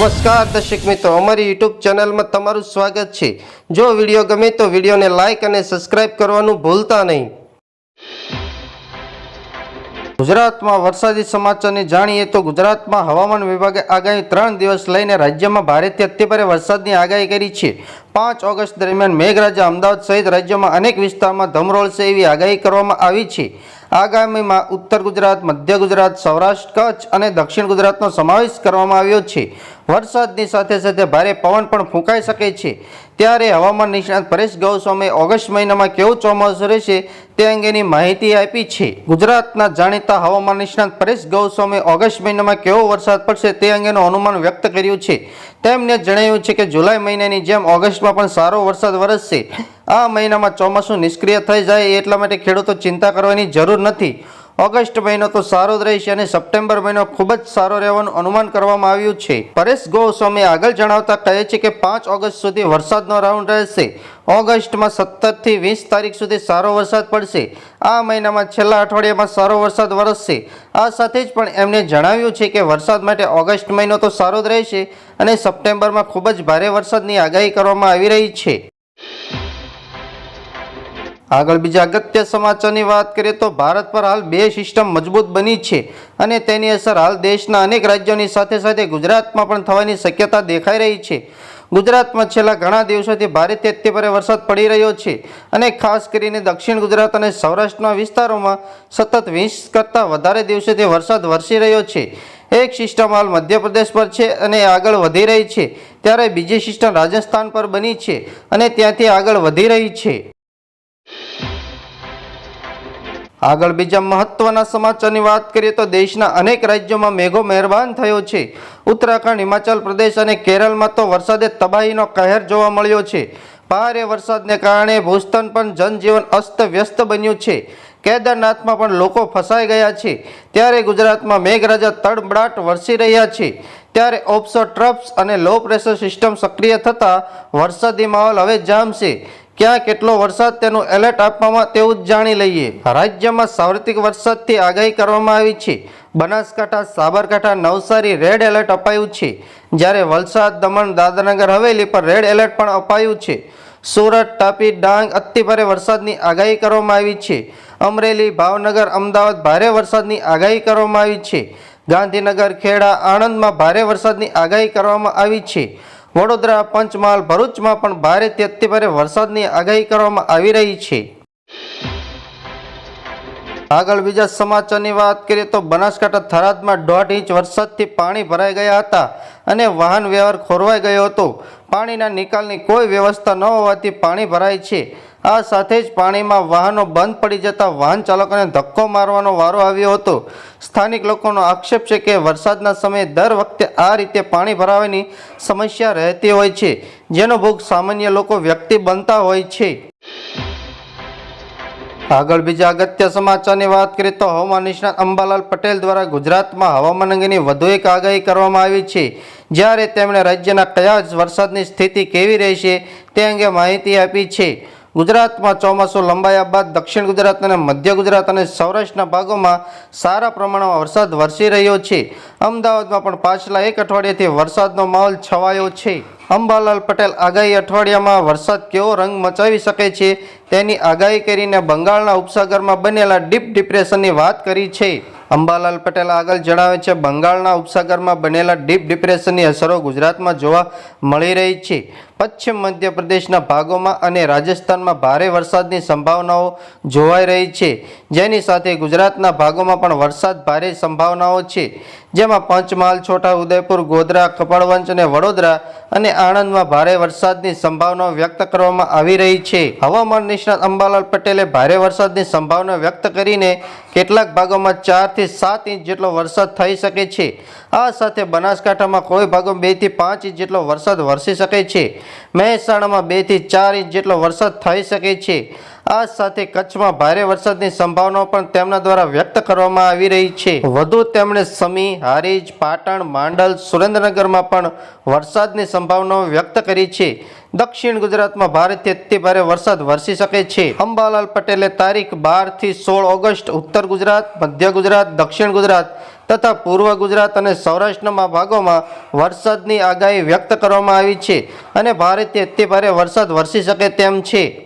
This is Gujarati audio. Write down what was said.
નમસ્કાર દર્શક મિત્રો, અમારી યુટ્યુબ ચેનલમાં તમારું સ્વાગત છે। જો વિડીયો ગમે તો વિડીયોને લાઇક અને સબસ્ક્રાઇબ કરવાનું ભૂલતા નહીં। ગુજરાતમાં વરસાદી સમાચારની જાણીએ તો ગુજરાતમાં હવામાન વિભાગે આગામી 3 દિવસ લઈને રાજ્યમાં ભારેથી અતિભારે વરસાદની આગાહી કરી છે। 5 ઓગસ્ટ દરમિયાન મેઘરાજા અમદાવાદ સહિત રાજ્યમાં અનેક વિસ્તારમાં ધમરોળશે એવી આગાહી કરવામાં આવી છે। આગામીમાં ઉત્તર ગુજરાત, મધ્ય ગુજરાત, સૌરાષ્ટ્ર, કચ્છ અને દક્ષિણ ગુજરાતનો સમાવેશ કરવામાં આવ્યો છે। વરસાદની સાથે સાથે ભારે પવન પણ ફૂંકાઈ શકે છે। ત્યારે હવામાન નિષ્ણાત પરેશ ગોસ્વામીએ ઓગસ્ટ મહિનામાં કેવું ચોમાસું રહેશે તે અંગેની માહિતી આપી છે। ગુજરાતના જાણીતા હવામાન નિષ્ણાત પરેશ ગોસ્વામીએ ઓગસ્ટ મહિનામાં કેવો વરસાદ પડશે તે અંગેનું અનુમાન વ્યક્ત કર્યું છે। તેમણે જણાવ્યું છે કે જુલાઈ મહિનાની જેમ ઓગસ્ટમાં પણ સારો વરસાદ વરસશે। આ મહિનામાં ચોમાસું નિષ્ક્રિય થઈ જાય એટલા માટે ખેડૂતો ચિંતા કરવાની જરૂર નથી। ઓગસ્ટ મહિનો તો સારો જ રહેશે અને સપ્ટેમ્બર મહિનો ખૂબ જ સારો રહેવાનું અનુમાન કરવામાં આવ્યું છે। પરેશ ગોસ્વામી આગળ જણાવતા કહે છે કે 5 ઓગસ્ટ સુધી વરસાદનો રાઉન્ડ રહેશે। ઓગસ્ટમાં 17 થી 20 તારીખ સુધી સારો વરસાદ પડશે। આ મહિનામાં છેલ્લા અઠવાડિયામાં સારો વરસાદ વરસશે। આ સાથે જ પણ એમણે જણાવ્યું છે કે વરસાદ માટે ઓગસ્ટ મહિનો તો સારો જ રહેશે અને સપ્ટેમ્બરમાં ખૂબ જ ભારે વરસાદની આગાહી કરવામાં આવી રહી છે। આગળ બીજા અગત્ય સમાચારની વાત કરીએ તો ભારત પર હાલ 2 સિસ્ટમ મજબૂત બની છે અને તેની અસર હાલ દેશના અનેક રાજ્યોની સાથે સાથે ગુજરાતમાં પણ થવાની શક્યતા દેખાઈ રહી છે। ગુજરાતમાં છેલ્લા ઘણા દિવસોથી ભારેથી અતિભારે વરસાદ પડી રહ્યો છે અને ખાસ કરીને દક્ષિણ ગુજરાત અને સૌરાષ્ટ્રના વિસ્તારોમાં સતત 20 કરતાં વધારે દિવસોથી વરસાદ વરસી રહ્યો છે। એક સિસ્ટમ હાલ મધ્યપ્રદેશ પર છે અને આગળ વધી રહી છે, ત્યારે બીજી સિસ્ટમ રાજસ્થાન પર બની છે અને ત્યાંથી આગળ વધી રહી છે। આગળ બીજા મહત્વના સમાચારની વાત કરીએ તો દેશના અનેક રાજ્યોમાં મેઘો મહેરબાન થયો છે। ઉત્તરાખંડ, હિમાચલ પ્રદેશ અને કેરળમાં તો વરસાદે તબાહીનો કહેર જોવા મળ્યો છે। ભારે વરસાદને કારણે ભૂસ્તન પણ જનજીવન અસ્તવ્યસ્ત બન્યું છે। કેદારનાથમાં પણ લોકો ફસાઈ ગયા છે। ત્યારે ગુજરાતમાં મેઘરાજા તડબડાટ વરસી રહ્યા છે। ત્યારે ઓફશોર ટ્રફ્સ અને લો પ્રેશર સિસ્ટમ સક્રિય થતાં વરસાદી માહોલ હવે જામશે। ક્યાં કેટલો વરસાદ તેનું એલર્ટ આપવામાં તેવું જ જાણી લઈએ। રાજ્યમાં સાર્વત્રિક વરસાદથી આગાહી કરવામાં આવી છે। બનાસકાંઠા, સાબરકાંઠા, નવસારી રેડ એલર્ટ અપાયું છે, જ્યારે વલસાડ, દમણ, દાદરાનગર હવેલી પર રેડ એલર્ટ પણ અપાયું છે। સુરત, તાપી, ડાંગ અતિભારે વરસાદની આગાહી કરવામાં આવી છે। અમરેલી, ભાવનગર, અમદાવાદ ભારે વરસાદની આગાહી કરવામાં આવી છે। ગાંધીનગર, ખેડા, આણંદમાં ભારે વરસાદની આગાહી કરવામાં આવી છે। વડોદરા, પંચમહાલ, ભરૂચમાં પણ ભારેથી અતિભારે વરસાદની આગાહી કરવામાં આવી રહી છે। આગળ બીજા સમાચારની વાત કરીએ તો બનાસકાંઠા થરાદમાં 1.5 ઇંચ વરસાદથી પાણી ભરાઈ ગયા હતા અને વાહન વ્યવહાર ખોરવાઈ ગયો હતો। પાણીના નિકાલની કોઈ વ્યવસ્થા ન હોવાથી પાણી ભરાય છે। આ સાથે જ પાણીમાં વાહનો બંધ પડી જતા વાહન ચાલકોને ધક્કો મારવાનો વારો આવ્યો હતો। સ્થાનિક લોકોનો આક્ષેપ છે કે વરસાદના સમયે દર વખતે આ રીતે પાણી ભરાવાની સમસ્યા રહેતી હોય છે, જેનો ભોગ સામાન્ય લોકો વ્યક્તિ બનતા હોય છે। આગળ બીજા અગત્ય સમાચારની વાત કરીએ તો હવામાન નિષ્ણાત અંબાલાલ પટેલ દ્વારા ગુજરાતમાં હવામાન અંગેની વધુ એક આગાહી કરવામાં આવી છે, જ્યારે તેમણે રાજ્યના કયા વરસાદની સ્થિતિ કેવી રહેશે તે અંગે માહિતી આપી છે। ગુજરાતમાં ચોમાસું લંબાયા બાદ દક્ષિણ ગુજરાત અને મધ્ય ગુજરાત અને સૌરાષ્ટ્રના ભાગોમાં સારા પ્રમાણમાં વરસાદ વરસી રહ્યો છે। અમદાવાદમાં પણ પાછલા એક અઠવાડિયાથી વરસાદનો માહોલ છવાયો છે। અંબાલાલ પટેલ આગાહી અઠવાડિયામાં વરસાદ કેવો રંગ મચાવી શકે છે તેની આગાહી કરીને બંગાળના ઉપસાગરમાં બનેલા ડીપ ડિપ્રેશનની વાત કરી છે। અંબાલાલ પટેલ આગળ જણાવે છે, બંગાળના ઉપસાગરમાં બનેલા ડીપ ડિપ્રેશનની અસરો ગુજરાતમાં જોવા મળી રહી છે। પશ્ચિમ મધ્યપ્રદેશના ભાગોમાં અને રાજસ્થાનમાં ભારે વરસાદની સંભાવનાઓ જોવાઈ રહી છે, જેની સાથે ગુજરાતના ભાગોમાં પણ વરસાદ ભારે સંભાવનાઓ છે, જેમાં પંચમહાલ, છોટા ઉદેપુર, ગોધરા, કપડવંજ અને વડોદરા અને આણંદમાં ભારે વરસાદની સંભાવના વ્યક્ત કરવામાં આવી રહી છે। હવામાન નિષ્ણાત અંબાલાલ પટેલે ભારે વરસાદની સંભાવના વ્યક્ત કરીને કેટલાક ભાગોમાં 4 થી 7 ઇંચ જેટલો વરસાદ થઈ શકે છે। આ સાથે બનાસકાંઠામાં કોઈ ભાગોમાં 2 થી 5 ઇંચ જેટલો વરસાદ વરસી શકે છે। મહેસાણામાં 2 થી 4 ઇંચ જેટલો વરસાદ થઈ શકે છે। આ સાથે કચ્છમાં ભારે વરસાદની સંભાવનાઓ પણ તેમના દ્વારા વ્યક્ત કરવામાં આવી રહી છે। વધુ તેમણે સમી, હારીજ, પાટણ, માંડલ, સુરેન્દ્રનગરમાં પણ વરસાદની સંભાવનાઓ વ્યક્ત કરી છે। દક્ષિણ ગુજરાતમાં ભારેથી અતિભારે વરસાદ વરસી શકે છે। અંબાલાલ પટેલે તારીખ 12 થી 16 ઓગસ્ટ ઉત્તર ગુજરાત, મધ્ય ગુજરાત, દક્ષિણ ગુજરાત, તથા પૂર્વ ગુજરાત અને સૌરાષ્ટ્રના ભાગોમાં વરસાદની આગાહી વ્યક્ત કરવામાં આવી છે અને ભારેથી અતિભારે વરસાદ વરસી શકે તેમ છે।